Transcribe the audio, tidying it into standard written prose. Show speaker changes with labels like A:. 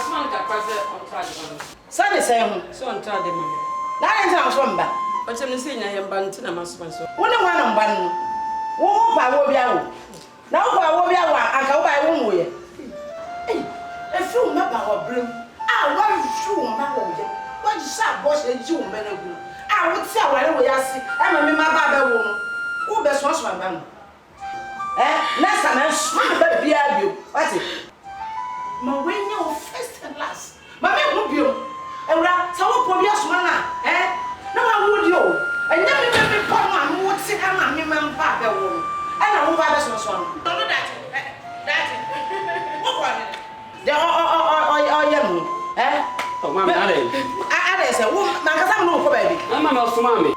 A: Masman ka kwase on charge.
B: Sani say
A: So on charge dem.
B: Na enta so mba.
A: O chem ni se nya yemba ntina masman so.
B: Wo ne wana mba no. Wo pa wo bia wo. Na wo pa wo bia wa anka wo ba wo moye. Efi wo mba wo brem. Wa shu wo mba wo je. Wa ji sha bo se ji wo mba na gu. Wo ti aware wo yase. E ma me ma ba ba wo no. Wo be so so mba no. Next time I swim ba bia bio. What it? Ma we nya first and last. Ma me hu bio. Ewra, sa wo po bia so na. Na wa wo dio. Enya me po ma mo ti ama me ma mpa ba wo. Na wo ba be so so no. No that. Wo kwa ni. De ya no.
A: Oh mama, are.
B: Are say wo na kasa mo ko ba bi.
A: Mama no so mama.